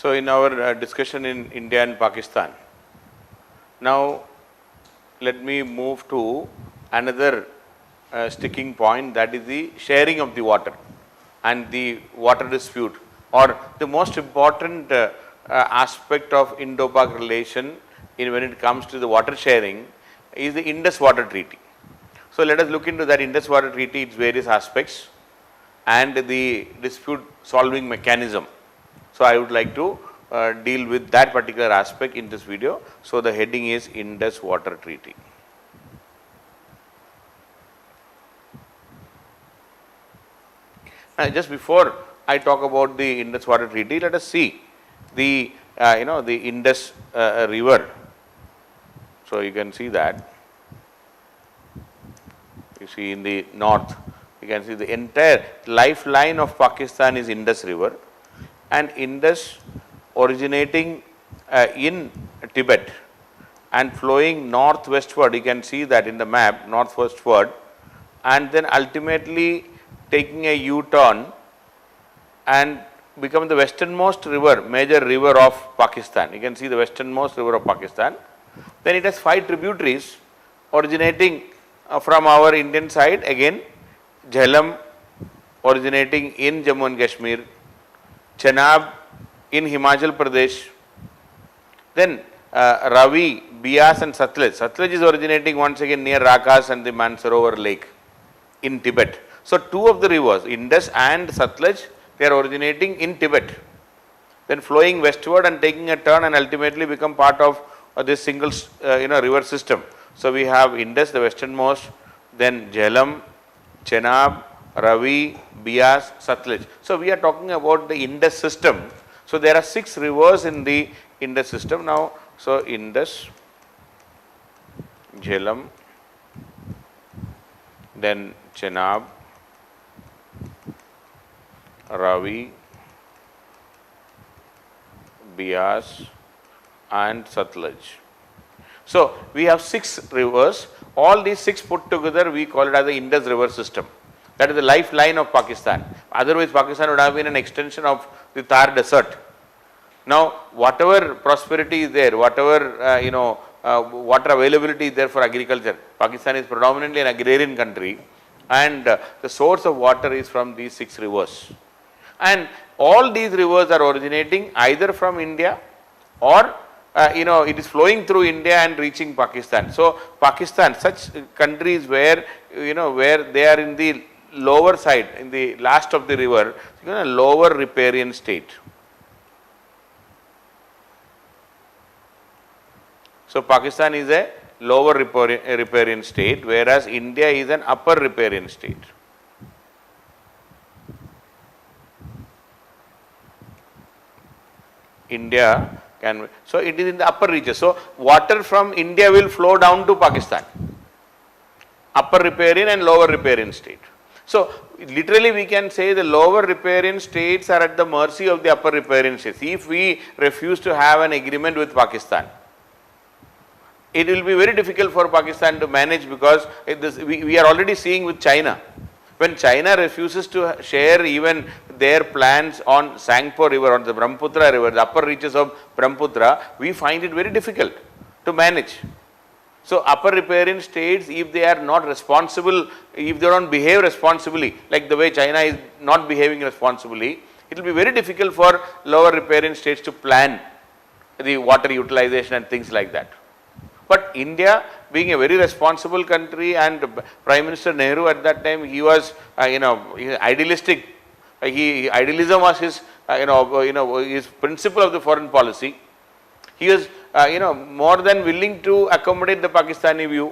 So, in our discussion in India and Pakistan, now let me move to another sticking point, that is the sharing of the water and the water dispute, or the most important aspect of Indo-Pak relation when it comes to the water sharing is the Indus Water Treaty. So, let us look into that Indus Water Treaty, its various aspects and the dispute solving mechanism. So, I would like to deal with that particular aspect in this video. So, the heading is Indus Water Treaty. Just before I talk about the Indus Water Treaty, let us see the the Indus river. So, you can see that, you see in the north, you can see the entire lifeline of Pakistan is Indus river, and Indus originating in Tibet and flowing northwestward, you can see that in the map, northwestward, and then ultimately taking a U-turn and become the westernmost river, major river of Pakistan. You can see the westernmost river of Pakistan. Then it has 5 tributaries originating from our Indian side, again Jhelum originating in Jammu and Kashmir, Chenab in Himachal Pradesh, then Ravi, Beas and Satluj. Satluj is originating once again near Rakas and the Mansarovar lake in Tibet. So, 2 of the rivers, Indus and Satluj, they are originating in Tibet, then flowing westward and taking a turn and ultimately become part of this single river system. So, we have Indus, the westernmost, then Jhelum, Chenab, Ravi, Beas, Satluj. So, we are talking about the Indus system. So, there are 6 rivers in the Indus system now. So, Indus, Jhelum, then Chenab, Ravi, Beas and Satluj. So, we have 6 rivers. All these 6 put together we call it as the Indus river system. That is the lifeline of Pakistan. Otherwise, Pakistan would have been an extension of the Thar desert. Now, whatever prosperity is there, whatever water availability is there for agriculture, Pakistan is predominantly an agrarian country, and the source of water is from these 6 rivers. And all these rivers are originating either from India or it is flowing through India and reaching Pakistan. So, Pakistan, such countries where where they are in the lower side, in the last of the river, lower riparian state. So, Pakistan is a lower riparian state, whereas India is an upper riparian state. India can, so it is in the upper reaches. So, water from India will flow down to Pakistan, upper riparian and lower riparian state. So, literally we can say the lower riparian states are at the mercy of the upper riparian states. If we refuse to have an agreement with Pakistan, it will be very difficult for Pakistan to manage, because we are already seeing with China. When China refuses to share even their plans on Sangpo river, on the Brahmaputra river, the upper reaches of Brahmaputra, we find it very difficult to manage. So, upper riparian states, if they are not responsible, if they don't behave responsibly, like the way China is not behaving responsibly, it will be very difficult for lower riparian states to plan the water utilization and things like that. But India, being a very responsible country, and Prime Minister Nehru at that time, he was idealistic. Idealism was his his principle of the foreign policy. He was more than willing to accommodate the Pakistani view,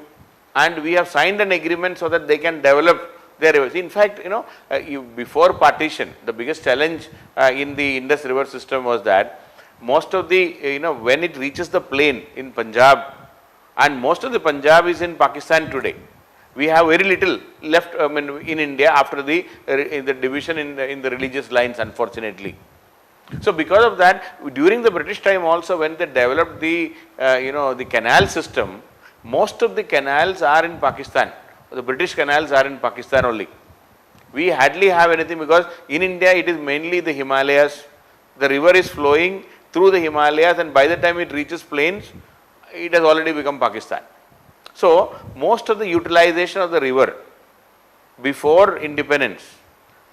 and we have signed an agreement so that they can develop their rivers. In fact, before partition, the biggest challenge in the Indus river system was that most of the when it reaches the plain in Punjab, and most of the Punjab is in Pakistan today. We have very little left in India after the division in the religious lines, unfortunately. So, because of that, during the British time also, when they developed the the canal system, most of the canals are in Pakistan. The British canals are in Pakistan only. We hardly have anything, because in India it is mainly the Himalayas. The river is flowing through the Himalayas, and by the time it reaches plains, it has already become Pakistan. So, most of the utilization of the river before independence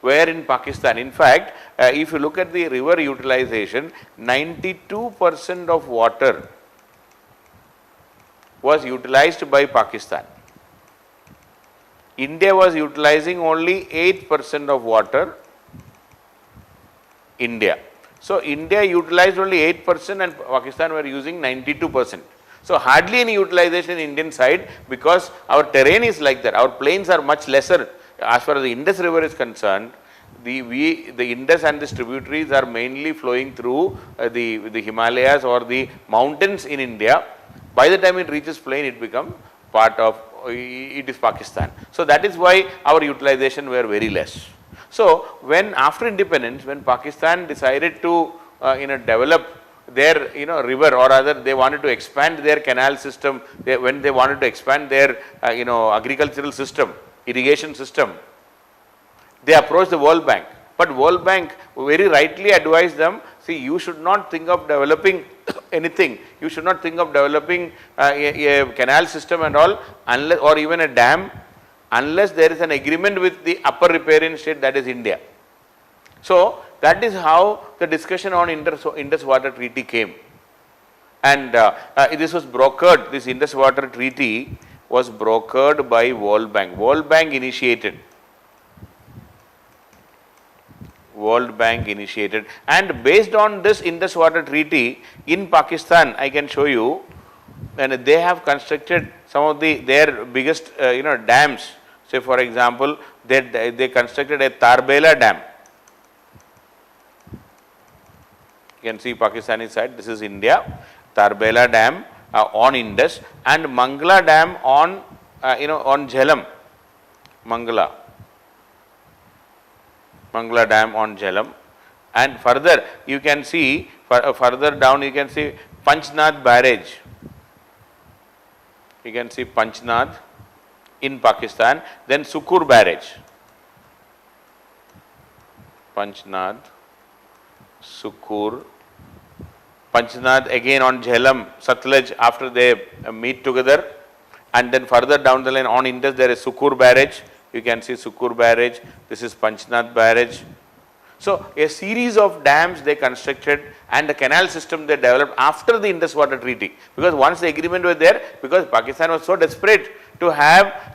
were in Pakistan. In fact, if you look at the river utilization, 92% of water was utilized by Pakistan. India was utilizing only 8% of water. India. So, India utilized only 8% and Pakistan were using 92%. So, hardly any utilization in Indian side, because our terrain is like that. Our plains are much lesser. As far as the Indus River is concerned, the Indus and the tributaries are mainly flowing through the Himalayas or the mountains in India. By the time it reaches plain, it becomes part of, it is Pakistan. So, that is why our utilization were very less. So, when after independence, when Pakistan decided to develop their river, or rather they wanted to expand their canal system, when they wanted to expand their agricultural system, irrigation system, they approached the World Bank. But World Bank very rightly advised them, see, you should not think of developing anything, you should not think of developing a canal system and all, unless, or even a dam, unless there is an agreement with the upper riparian state, that is India. So, that is how the discussion on Indus Water Treaty came. And this was brokered, this Indus Water Treaty was brokered by World Bank. World Bank initiated. World Bank initiated, and based on this Indus Water Treaty in Pakistan, I can show you, and they have constructed some of their biggest dams. Say for example, they constructed a Tarbela Dam. You can see Pakistani side, this is India, Tarbela Dam on Indus, and Mangla Dam on on Jhelum, Mangla Dam on Jhelum, and further you can see further down you can see Panchnath Barrage. You can see Panchnath in Pakistan, then Sukur Barrage. Panchnath, Sukur, Panchnath again on Jhelum, Satluj after they meet together, and then further down the line on Indus there is Sukur Barrage. You can see Sukur Barrage, this is Panchnath Barrage. So, a series of dams they constructed and the canal system they developed after the Indus Water Treaty, because once the agreement was there, because Pakistan was so desperate to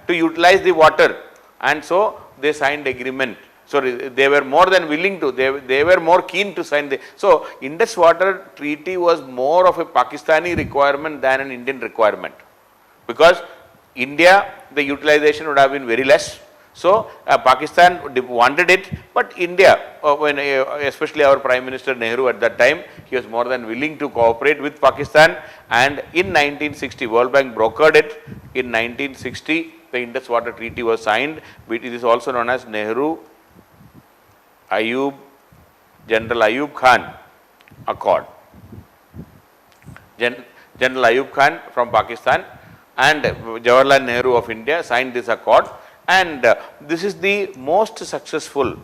utilize the water, and so they signed agreement. So, they were more than willing to, they were more keen to sign so Indus Water Treaty was more of a Pakistani requirement than an Indian requirement, because India, the utilization would have been very less. So, Pakistan wanted it, but India, especially our Prime Minister Nehru at that time, he was more than willing to cooperate with Pakistan, and in 1960, World Bank brokered it. In 1960, the Indus Water Treaty was signed. It is also known as General Ayub Khan Accord. General Ayub Khan from Pakistan and Jawaharlal Nehru of India signed this accord, and this is the most successful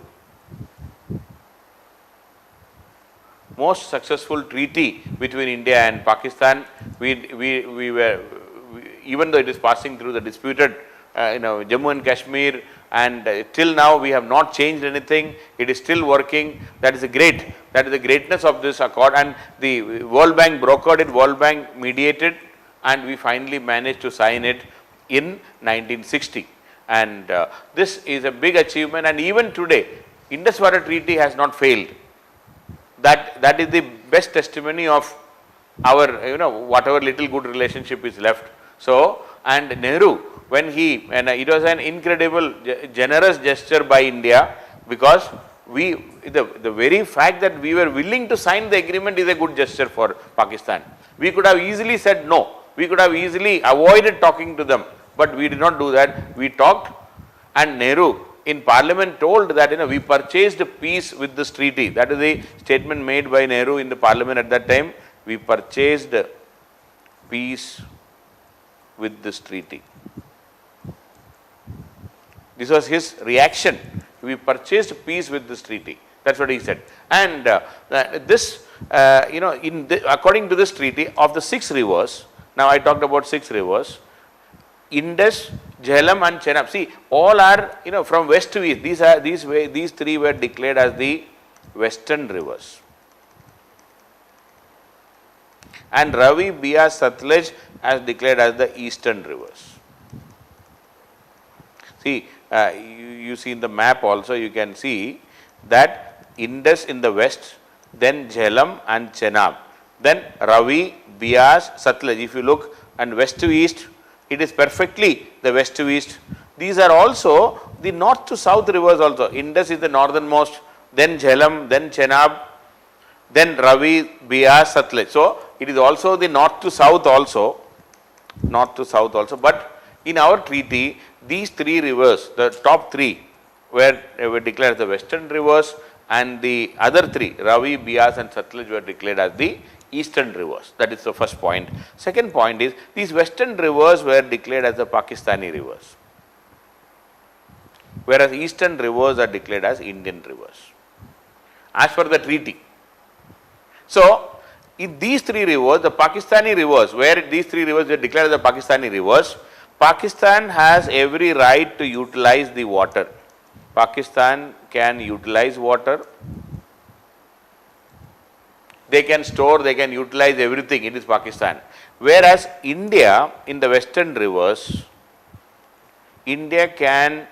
treaty between India and Pakistan. We were, even though it is passing through the disputed Jammu and Kashmir, and till now we have not changed anything, it is still working. That is the greatness of this accord, and the World Bank brokered it, World Bank mediated, and we finally managed to sign it in 1960. And this is a big achievement, and even today Indus Water Treaty has not failed. That is the best testimony of our whatever little good relationship is left. So, and Nehru, when it was an incredible generous gesture by India, because the very fact that we were willing to sign the agreement is a good gesture for Pakistan. We could have easily said no. We could have easily avoided talking to them, but we did not do that. We talked, and Nehru in Parliament told that we purchased peace with this treaty. That is the statement made by Nehru in the Parliament at that time. We purchased peace with this treaty. This was his reaction. We purchased peace with this treaty. That's what he said. And this according to this treaty of the 6 rivers, now I talked about 6 rivers, Indus, Jhelum and Chenab. See, all are, from west to east. These 3 were declared as the western rivers. And Ravi, Beas, Satluj as declared as the eastern rivers. See, you see in the map also, you can see that Indus in the west, then Jhelum and Chenab, then Ravi, Beas, Satluj. If you look and west to east, it is perfectly the west to east. These are also the north to south rivers also. Indus is the northernmost, then Jhelum, then Chenab, then Ravi, Beas, Satluj. So, it is also the north to south also, but in our treaty, these 3 rivers, the top 3 were declared as the western rivers, and the other 3, Ravi, Beas and Satluj, were declared as the eastern rivers. That is the first point. Second point is, these western rivers were declared as the Pakistani rivers, whereas eastern rivers are declared as Indian rivers, as per the treaty. So, in these 3 rivers, the Pakistani rivers, where these 3 rivers were declared as the Pakistani rivers, Pakistan has every right to utilize the water. Pakistan can utilize water. They can store, they can utilize everything. It is Pakistan. Whereas India, in the western rivers, India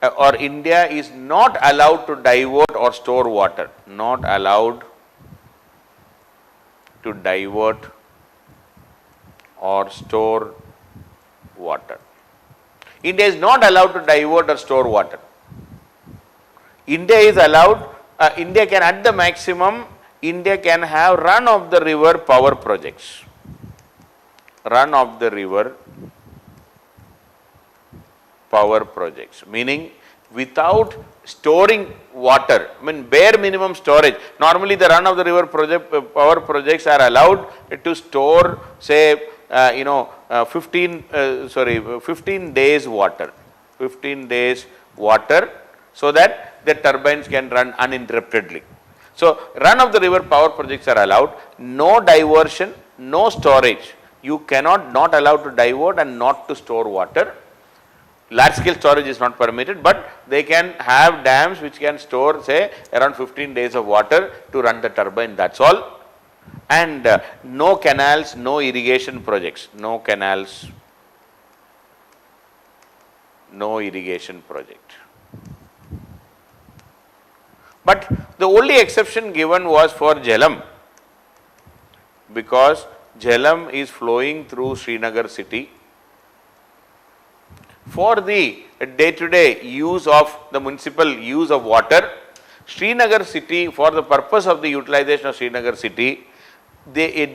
is not allowed to divert or store water. Not allowed to divert or store water. India is not allowed to divert or store water. India is allowed, India can at the maximum, India can have run of the river power projects. Run of the river power projects, meaning without storing water, bare minimum storage. Normally the run of the river power projects are allowed to store, say, 15 days water, so that the turbines can run uninterruptedly. So, run of the river power projects are allowed, no diversion, no storage. You cannot not allowed to divert and not to store water. Large scale storage is not permitted, but they can have dams which can store, say, around 15 days of water to run the turbine, that's all. And no canals, no irrigation projects, no canals, no irrigation project. But the only exception given was for Jhelum, because Jhelum is flowing through Srinagar city. For the day-to-day use of the municipal use of water, Srinagar city, for the purpose of the utilization of Srinagar city, they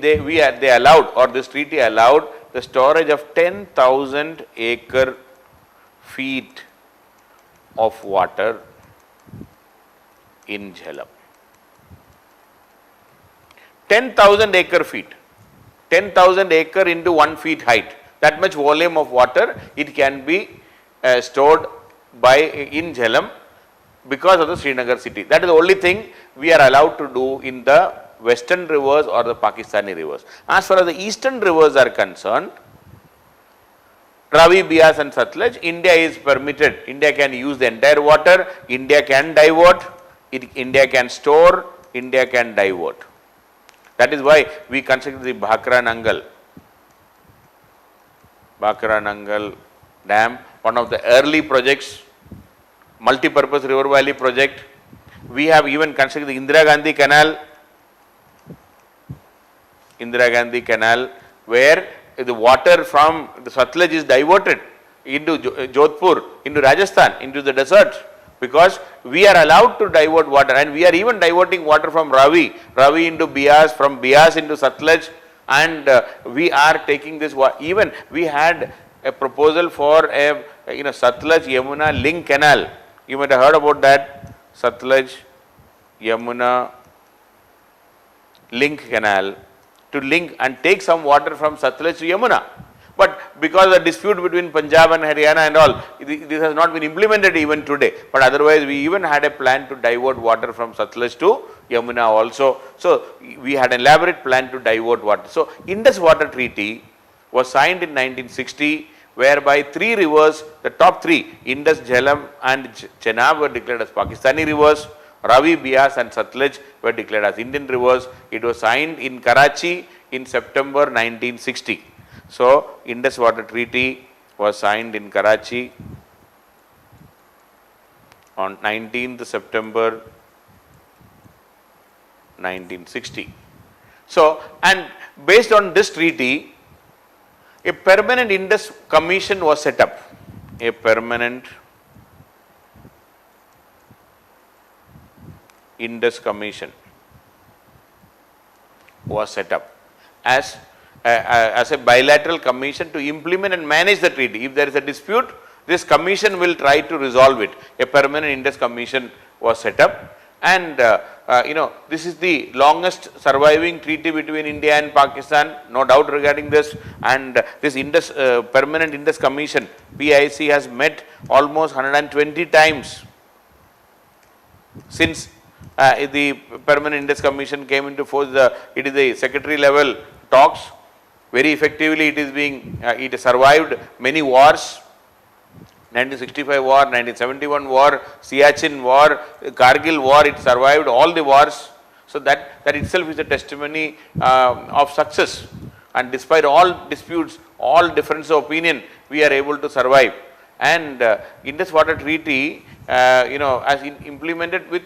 allowed, or this treaty allowed, the storage of 10,000 acre feet of water in Jhelum. 10,000 acre feet, 10,000 acre into 1 feet height, that much volume of water it can be stored in Jhelum because of the Srinagar city. That is the only thing we are allowed to do in the western rivers or the Pakistani rivers. As far as the eastern rivers are concerned, Ravi, Beas and Satluj, India is permitted. India can use the entire water, India can divert, India can store, India can divert. That is why we constructed the Bhakra Nangal dam, one of the early projects, multi-purpose river valley project. We have even constructed the Indira Gandhi canal, where the water from the Satluj is diverted into Jodhpur, into Rajasthan, into the desert, because we are allowed to divert water, and we are even diverting water from Ravi into Beas, from Beas into Satluj, and we are taking this. Even we had a proposal for a Satluj Yamuna link canal. You might have heard about that, Satluj Yamuna link canal, to link and take some water from Satluj to Yamuna. But because of the dispute between Punjab and Haryana and all, this has not been implemented even today. But otherwise, we even had a plan to divert water from Satluj to Yamuna also. So we had an elaborate plan to divert water. So Indus Water Treaty was signed in 1960, whereby three rivers, the top three, Indus, Jhelum and Chenab were declared as Pakistani rivers. Ravi, Beas and Satluj were declared as Indian rivers. It was signed in Karachi in September 1960. So Indus Water Treaty was signed in Karachi on 19th September 1960. So, and based on this treaty, a permanent Indus Commission was set up. A permanent Indus Commission was set up as a bilateral commission to implement and manage the treaty. If there is a dispute, this commission will try to resolve it. A permanent Indus Commission was set up, and this is the longest surviving treaty between India and Pakistan, no doubt regarding this. And this Indus permanent Indus Commission, PIC, has met almost 120 times since the permanent Indus Commission came into force. It is a secretary level talks. Very effectively, it is being it survived many wars. 1965 war, 1971 war, Siachen war, Kargil war, it survived all the wars. So that itself is a testimony of success. And despite all disputes, all difference of opinion, we are able to survive. And Indus Water Treaty, as implemented with,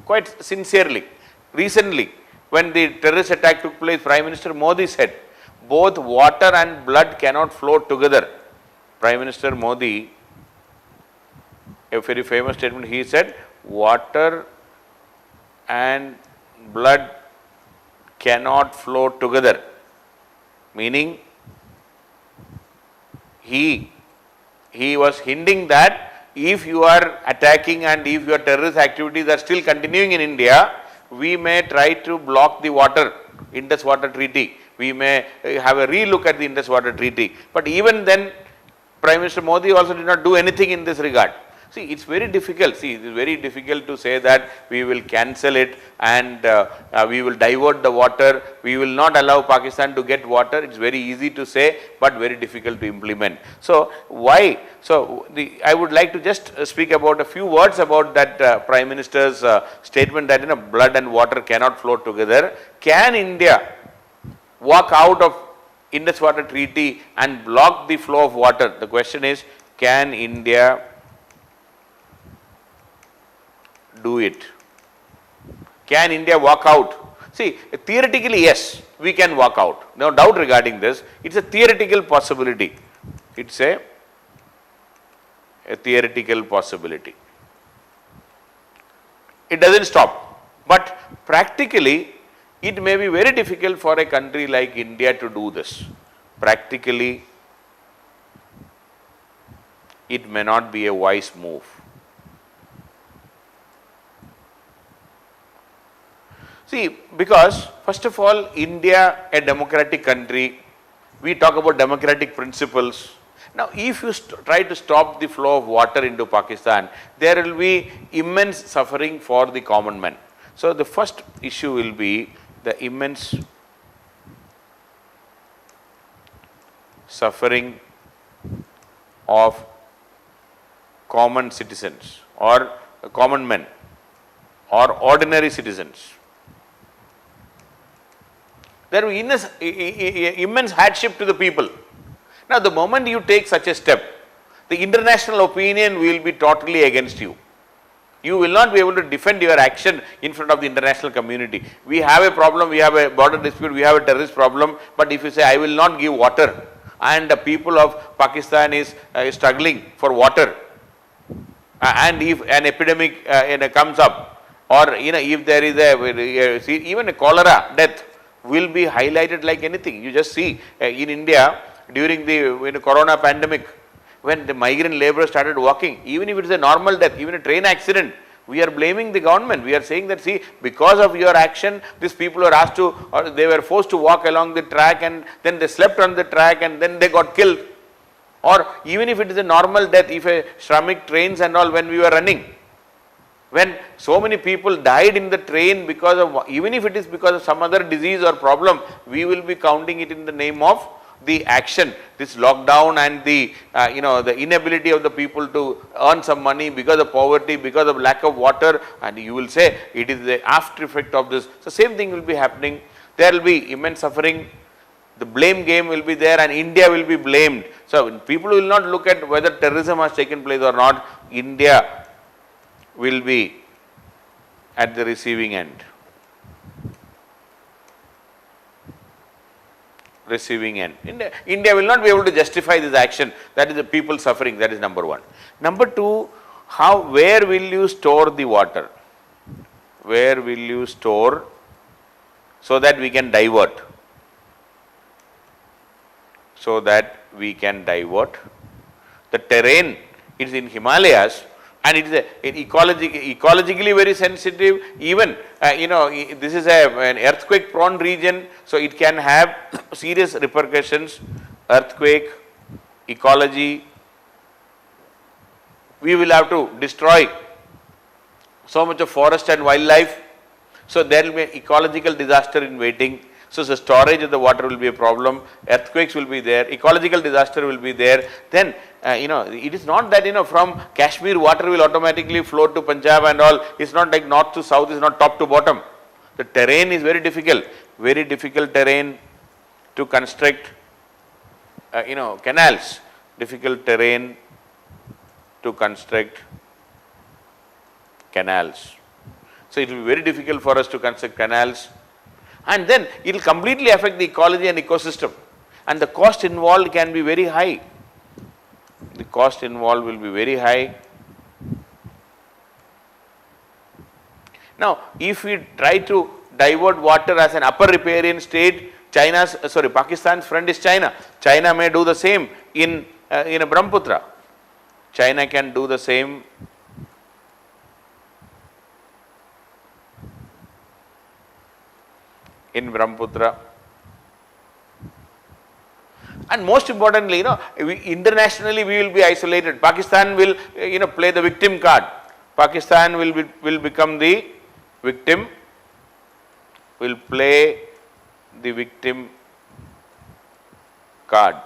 quite sincerely. Recently, when the terrorist attack took place, Prime Minister Modi said, both water and blood cannot flow together. Prime Minister Modi, a very famous statement, he said, water and blood cannot flow together. Meaning, he was hinting that if you are attacking and if your terrorist activities are still continuing in India, we may try to block the water, Indus Water Treaty. We may have a relook at the Indus Water Treaty. But even then, Prime Minister Modi also did not do anything in this regard. See, it's very difficult. See, it is very difficult to say that we will cancel it and we will divert the water. We will not allow Pakistan to get water. It's very easy to say, but very difficult to implement. So, why? So, I would like to just speak about a few words about that Prime Minister's statement that blood and water cannot flow together. Can India walk out of Indus Water Treaty and block the flow of water? The question is, can India do it? Can India walk out? See, theoretically, yes, we can walk out. No doubt regarding this. It's a theoretical possibility. It's a theoretical possibility. It doesn't stop. But practically, it may be very difficult for a country like India to do this. Practically, it may not be a wise move. See, because first of all, India, a democratic country, we talk about democratic principles. Now, if you try to stop the flow of water into Pakistan, there will be immense suffering for the common man. So, the first issue will be the immense suffering of common citizens or common men or ordinary citizens. There will be immense hardship to the people. Now, the moment you take such a step, the international opinion will be totally against you. You will not be able to defend your action in front of the international community. We have a problem, we have a border dispute, we have a terrorist problem, but if you say, I will not give water, and the people of Pakistan is struggling for water, and if an epidemic comes up, or if there is even a cholera death will be highlighted like anything. You just see in India during the corona pandemic, when the migrant laborers started walking, even if it is a normal death, even a train accident, we are blaming the government. We are saying that, see, because of your action, these people were asked to, or they were forced to walk along the track, and then they slept on the track, and then they got killed. Or even if it is a normal death, if a Shramik trains and all, when we were running, When so many people died in the train because of, even if it is because of some other disease or problem, we will be counting it in the name of the action, this lockdown and the the inability of the people to earn some money because of poverty, because of lack of water, and you will say it is the after effect of this. So same thing will be happening. There will be immense suffering. The blame game will be there and India will be blamed. So people will not look at whether terrorism has taken place or not. India will be at the receiving end. Receiving end. India will not be able to justify this action. That is the people suffering. That is number one. Number two, where will you store the water? Where will you store so that we can divert? So that we can divert. The terrain is in Himalayas and it is ecologically very sensitive. Even this is an earthquake prone region, so it can have serious repercussions. Earthquake, ecology, we will have to destroy so much of forest and wildlife, so there will be an ecological disaster in waiting. So the storage of the water will be a problem, earthquakes will be there, ecological disaster will be there. Then it is not that from Kashmir water will automatically flow to Punjab and all. It's not like north to south, it's not top to bottom. The terrain is very difficult terrain to construct canals, difficult terrain to construct canals. So it will be very difficult for us to construct canals. And then it will completely affect the ecology and ecosystem, and the cost involved can be very high. The cost involved will be very high. Now, if we try to divert water as an upper riparian state, Pakistan's friend is China. China may do the same in Brahmaputra. China can do the same. In Brahmaputra. And most importantly, internationally we will be isolated. Pakistan will, play the victim card. Pakistan will become the victim, will play the victim card.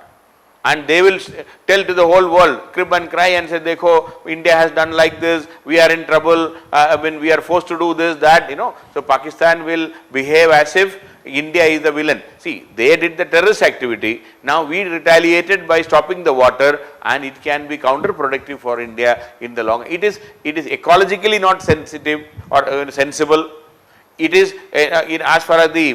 And they will tell to the whole world, crib and cry and say, Dekho, India has done like this, we are in trouble, when we are forced to do this, that, So Pakistan will behave as if India is the villain. See, they did the terrorist activity, now we retaliated by stopping the water, and it can be counterproductive for India in the long. It is ecologically not sensitive or sensible. It is as far as the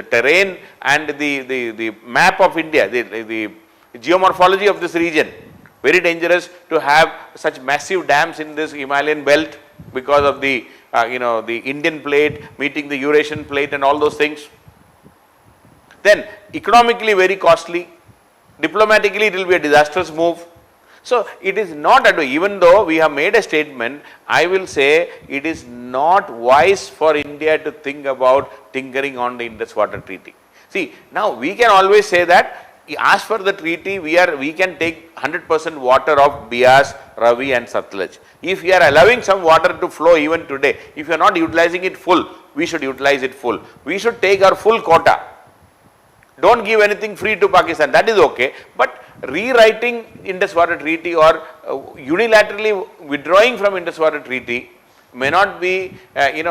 terrain and the map of India, the geomorphology of this region, very dangerous to have such massive dams in this Himalayan belt because of the the Indian plate meeting the Eurasian plate and all those things. Then economically very costly, diplomatically it will be a disastrous move. So it is not even though we have made a statement, I will say it is not wise for India to think about tinkering on the Indus Water Treaty. See, now we can always say that as per the treaty we can take 100% water of Beas, Ravi and Satluj. If we are allowing some water to flow even today, if you are not utilizing it full, we should utilize it full. We should take our full quota. Don't give anything free to Pakistan, that is okay, but rewriting Indus Water Treaty or unilaterally withdrawing from Indus Water Treaty may not be, it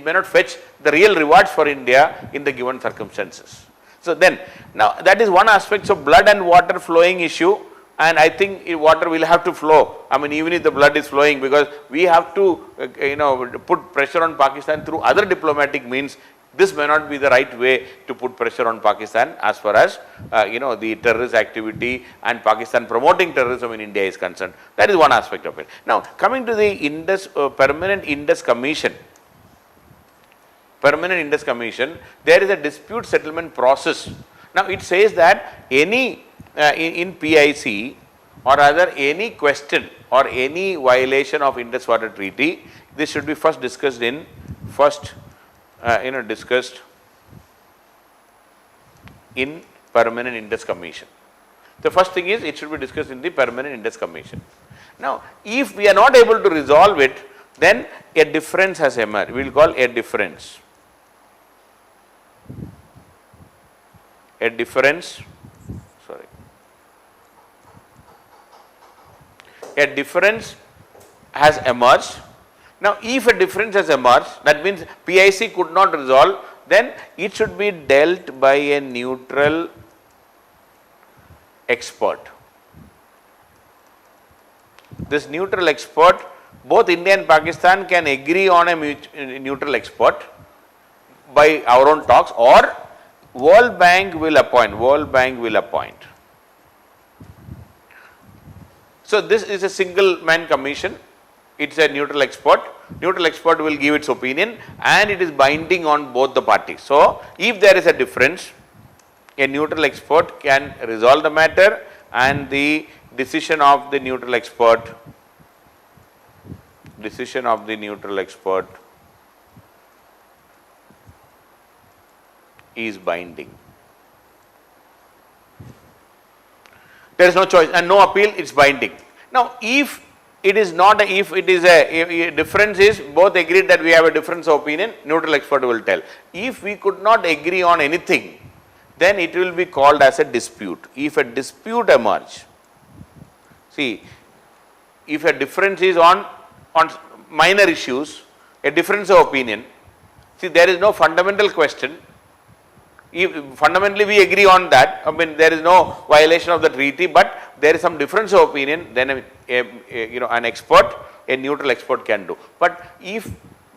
may not fetch the real rewards for India in the given circumstances. So then, now that is one aspect. So blood and water flowing issue, and I think water will have to flow. I mean, even if the blood is flowing, because we have to, put pressure on Pakistan through other diplomatic means. This may not be the right way to put pressure on Pakistan as far as the terrorist activity and Pakistan promoting terrorism in India is concerned. That is one aspect of it. Now coming to the Permanent Indus Commission. Permanent Indus Commission, there is a dispute settlement process. Now it says that any in PIC or rather any question or any violation of Indus Water Treaty, this should be first discussed in Permanent Indus Commission. The first thing is it should be discussed in the Permanent Indus Commission. Now, if we are not able to resolve it, then a difference has emerged. We will call a difference. A difference, sorry. A difference has emerged. Now, if a difference has emerged, that means PIC could not resolve, then it should be dealt by a neutral expert. This neutral expert, both India and Pakistan can agree on a neutral expert by our own talks, or World Bank will appoint. So, this is a single man commission. It is a neutral expert. Neutral expert will give its opinion and it is binding on both the parties. So, if there is a difference, a neutral expert can resolve the matter, and the decision of the neutral expert is binding. There is no choice and no appeal, it is binding. Now, if it is not, if it is a difference is both agreed that we have a difference of opinion, neutral expert will tell. If we could not agree on anything, then it will be called as a dispute. If a dispute emerge, see, if a difference is on minor issues, a difference of opinion, see, there is no fundamental question. If fundamentally we agree on that, I mean there is no violation of the treaty, but there is some difference of opinion, then an expert, a neutral expert can do. But if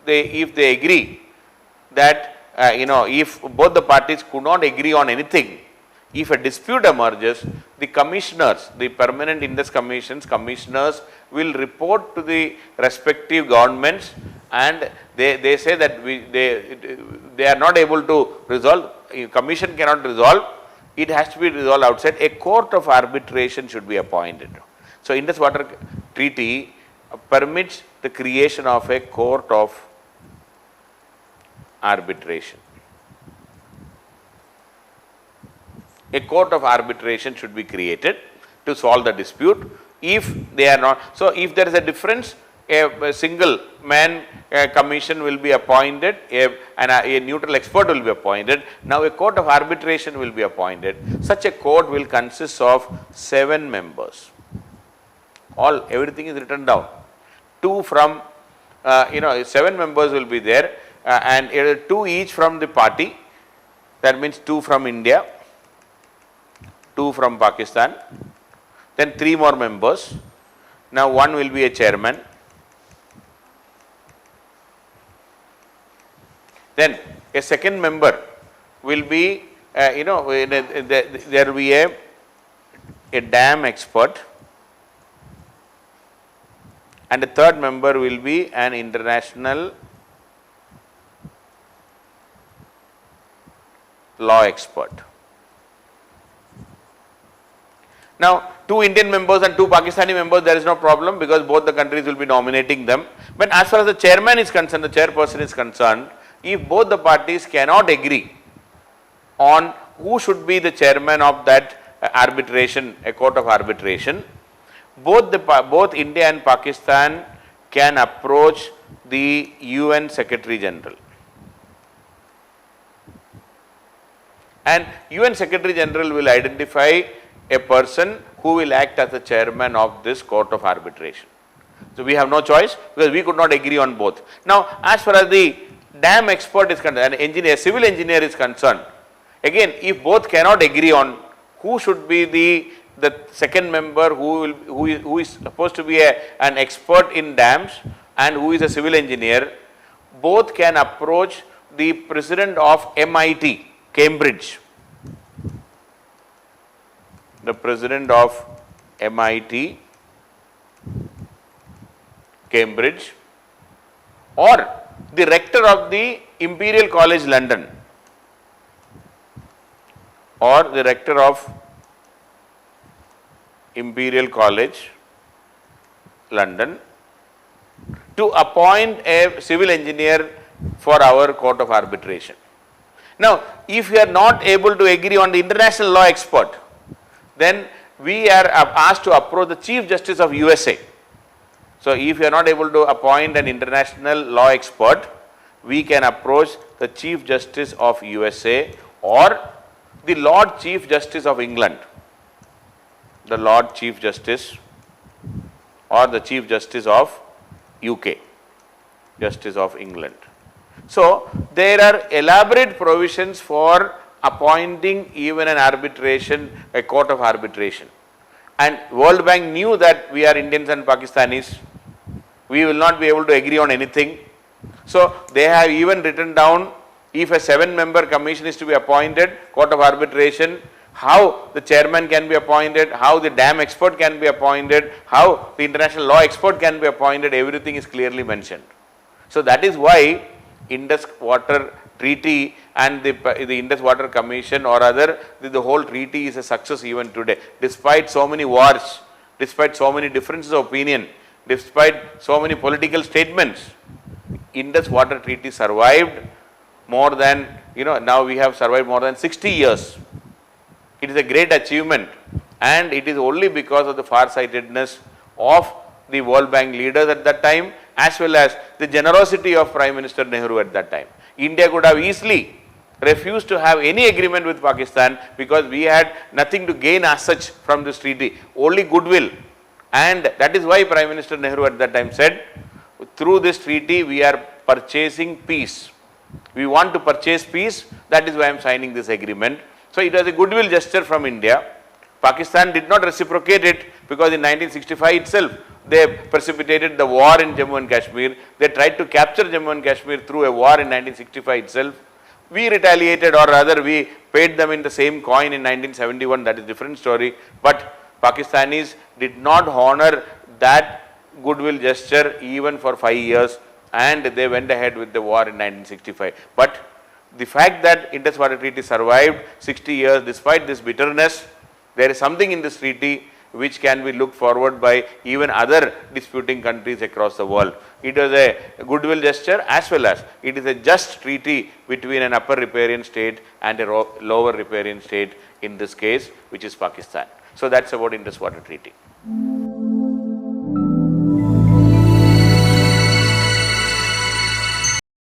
they agree that if both the parties could not agree on anything, if a dispute emerges, the commissioners, the permanent index commissioners will report to the respective governments, and they say that they are not able to resolve, commission cannot resolve, it has to be resolved outside. A court of arbitration should be appointed. So, Indus Water Treaty permits the creation of a court of arbitration. A court of arbitration should be created to solve the dispute. If they are not, so if there is a difference, a single man commission will be appointed, a neutral expert will be appointed. Now, a court of arbitration will be appointed. Such a court will consist of 7 members. Everything is written down. 2 from 7 members will be there, and 2 each from the party. That means 2 from India, 2 from Pakistan, then 3 more members. Now, 1 will be a chairman. Then a second member will be, there will be a dam expert, and the third member will be an international law expert. Now, 2 Indian members and 2 Pakistani members, there is no problem because both the countries will be nominating them. But as far as the chairman is concerned, the chairperson is concerned, if both the parties cannot agree on who should be the chairman of that arbitration, a court of arbitration, both India and Pakistan can approach the UN Secretary General. And UN Secretary General will identify a person who will act as the chairman of this court of arbitration. So, we have no choice because we could not agree on both. Now, as far as the dam expert is concerned, an engineer, civil engineer is concerned, again, if both cannot agree on who should be the second member who is supposed to be an expert in dams and who is a civil engineer, both can approach the president of MIT, Cambridge. The president of MIT, Cambridge, or the rector of the Imperial College London, or the rector of Imperial College London, to appoint a civil engineer for our court of arbitration. Now, if we are not able to agree on the international law expert, then we are asked to approach the Chief Justice of USA. So if you are not able to appoint an international law expert, we can approach the Chief Justice of USA or the Lord Chief Justice of England, the Lord Chief Justice or the Chief Justice of UK, Justice of England. So there are elaborate provisions for appointing even an arbitration, a court of arbitration. And World Bank knew that we are Indians and Pakistanis, we will not be able to agree on anything. So they have even written down, if a 7-member commission is to be appointed, court of arbitration, how the chairman can be appointed, how the dam expert can be appointed, how the international law expert can be appointed, everything is clearly mentioned. So that is why Indus Water Treaty and the Indus Water Commission or other, the whole treaty is a success even today. Despite so many wars, despite so many differences of opinion, despite so many political statements, Indus Water Treaty survived more than, now we have survived more than 60 years. It is a great achievement, and it is only because of the far-sightedness of the World Bank leaders at that time, as well as the generosity of Prime Minister Nehru at that time. India could have easily refused to have any agreement with Pakistan because we had nothing to gain as such from this treaty, only goodwill. And that is why Prime Minister Nehru at that time said, through this treaty we are purchasing peace. We want to purchase peace, that is why I am signing this agreement. So it was a goodwill gesture from India. Pakistan did not reciprocate it because in 1965 itself they precipitated the war in Jammu and Kashmir. They tried to capture Jammu and Kashmir through a war in 1965 itself. We retaliated, or rather we paid them in the same coin in 1971, that is a different story. But Pakistanis did not honor that goodwill gesture even for 5 years, and they went ahead with the war in 1965. But the fact that Indus Water Treaty survived 60 years despite this bitterness, there is something in this treaty which can be looked forward by even other disputing countries across the world. It was a goodwill gesture, as well as it is a just treaty between an upper riparian state and a lower riparian state, in this case which is Pakistan. So that's about Indus Water Treaty.